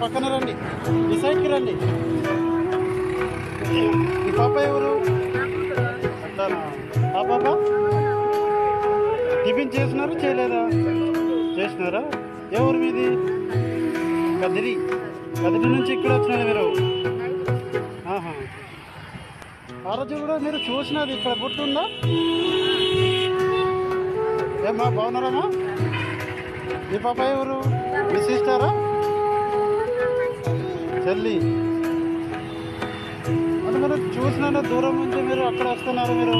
పక్కన రండి, ఈ సైడ్కి రండి. ఈ పాప ఎవరు? అట్లానా? ఆ పాప టిఫిన్ చేసినారా చేయలేదా? చేసినారా? ఎవరు మీది? కదిరి. కదిరి నుంచి ఇక్కడ వచ్చినారు మీరు? ఆహా. ఆ రోజు కూడా మీరు చూసినది ఇక్కడ గుర్తుందా? ఏమ్మా బాగున్నారమ్మా? మీ పాప ఎవరు? మీ సిస్టరా? చెల్లి. అంటే మీరు చూసినా దూరం నుంచి మీరు అక్కడ వస్తున్నారు మీరు.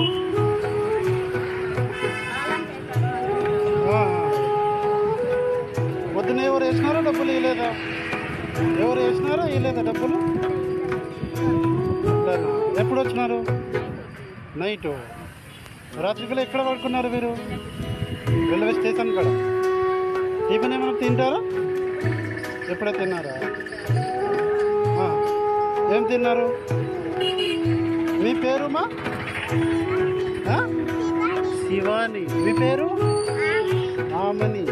పొద్దున ఎవరు వేసినారో డబ్బులు ఇవ్వలేదా? ఎవరు వేసినారో ఇవ్వలేదా డబ్బులు? ఎప్పుడు వచ్చినారు? నైటు. రాత్రికల్లా ఎక్కడ పడుకున్నారు మీరు? రైల్వే స్టేషన్ కాడ. టిఫిన్ ఏమైనా తింటారా? ఎప్పుడే తిన్నారా? ఏం తిన్నారు? మీ పేరుమా? శివాని. మీ పేరు? ఆమని.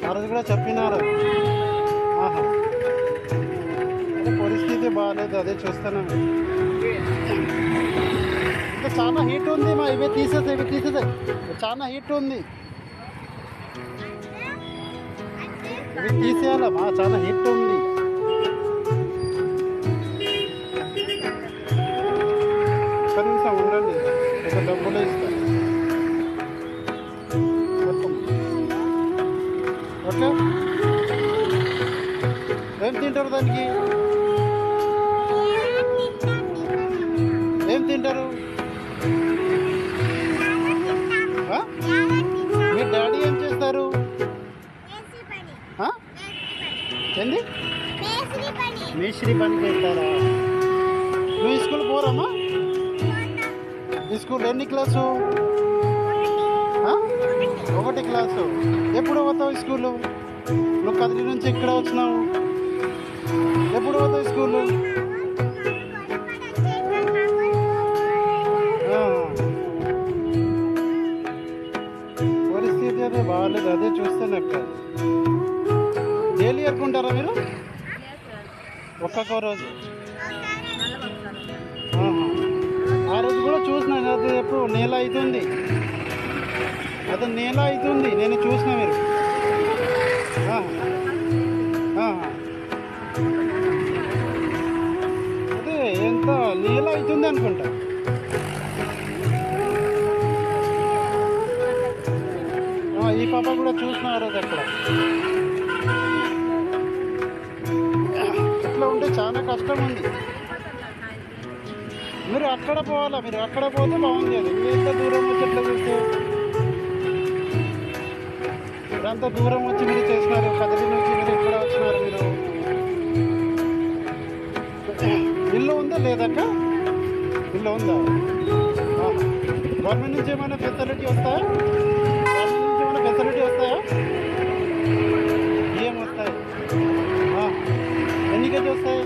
ఆ రోజు కూడా చెప్పినారు. ఆహా. అంటే పరిస్థితి బాగాలేదు, అదే చూస్తున్నాను. ఇంకా చాలా హీట్ ఉంది మా. ఇవి తీసేదే చాలా హీట్ ఉంది. ఇవి తీసేయాలమ్మా, చాలా హీట్ ఉంది. ఒక్క నిమిషం ఉండండి, ఒక డబ్బులు ఇస్తాను. ఓకే. ఏం తింటారు దానికి? ఏం తింటారు? మీ డాడీ ఏం చేస్తారు? ఏంది? మేస్త్రి పని చేస్తారా? నువ్వు స్కూల్ పోరమ్మా? ఈ స్కూల్ ఎన్ని క్లాసు? 1 క్లాసు. ఎప్పుడు పోతావు స్కూలు? నువ్వు కదిరి నుంచి ఇక్కడ వచ్చినావు. ఎప్పుడు పోతావు స్కూలు? పరిస్థితి అదే బాగాలేదు, అదే చూస్తాను అక్క. డైలీ ఎరుకుంటారా మీరు? ఒక్కొక్క రోజు. ఆ రోజు కూడా చూసినాను, అది ఎప్పుడు నెల అవుతుంది. అది నెల అవుతుంది నేను చూసిన మీరు. అదే ఎంత నెల అవుతుంది అనుకుంటా. ఈ పాప కూడా చూసిన ఆ రోజు అక్కడ. ఇట్లా ఉంటే చాలా కష్టం ఉంది. మీరు అక్కడ పోవాలా, మీరు అక్కడ పోతే బాగుంది. అది మీరు ఎంత దూరం వచ్చి ఎట్లా చూస్తే మీరంత దూరం వచ్చి మీరు చేసినారు. కదిరి నుంచి మీరు ఇక్కడ వచ్చినారు. మీరు ఇల్లు ఉందా లేదక్క? ఇల్లు ఉందా? గవర్నమెంట్ నుంచి ఏమైనా ఫెసిలిటీ వస్తాయా? గవర్నమెంట్ నుంచి ఏమైనా ఫెసిలిటీ వస్తాయా? ఏం వస్తాయి? ఎన్ని కేజీ వస్తాయి?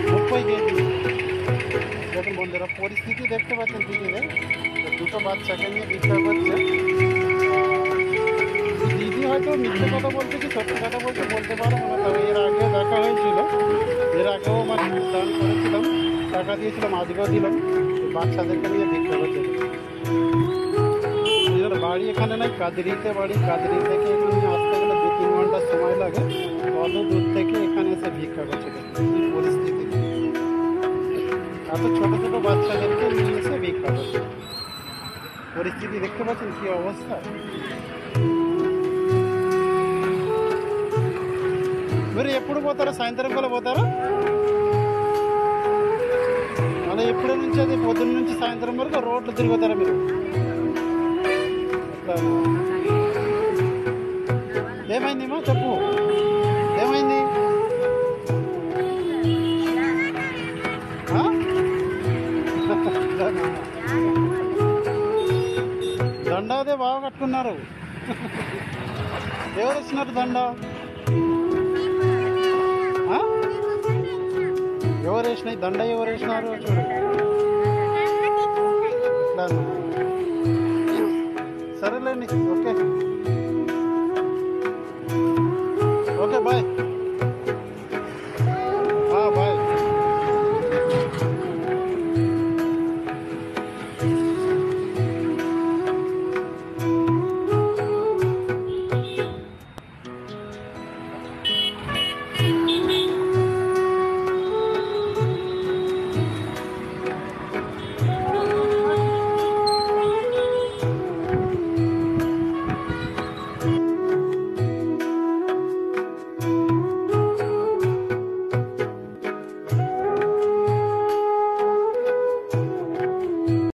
30 কেজি। দেখুন বন্ধুরা পরিস্থিতি দেখতে পাচ্ছেন দিদিরে, দুটো বাচ্চাকে নিয়ে বিস্তার করছে। দিদি হয়তো মিথ্যে কথা বলছে কি সত্যি কথা বলছে বলতে পারবো না, তবে এর আগেও দেখা হয়েছিল। এর আগেও মানে দান করেছিলাম, টাকা দিয়েছিলাম, আজকেও দিলাম। বাচ্চাদেরকে নিয়ে ভিক্ষা করছে। বাড়ি এখানে নাই, কাদিরিতে বাড়ি। কাদিরি থেকে এখানে আসতে গেলে 2-3 ঘন্টা সময় লাগে। অত দূর থেকে এখানে এসে ভিক্ষা করছে। পরিস্থিতি এত ছোটো ছোটো বাচ্চাদেরকে নিয়ে এসে ভিক্ষা করছে। পরিস্থিতি দেখতে পাচ্ছেন কী অবস্থা। మీరు ఎప్పుడు పోతారా? సాయంత్రం కల్లా పోతారా? అలా ఎప్పటి నుంచి అది పొద్దున్న నుంచి సాయంత్రం వరకు రోడ్లు తిరుగుతారా మీరు? ఏమైంది చెప్పు, ఏమైంది? దండ అదే బాగా కట్టుకున్నారు. ఎవరు ఇచ్చినారు దండ? ఎవరు వేసినాయి దండ? ఎవరు వేసినారు చూడు. సరేలేండి, ఓకే ఓకే, బాయ్.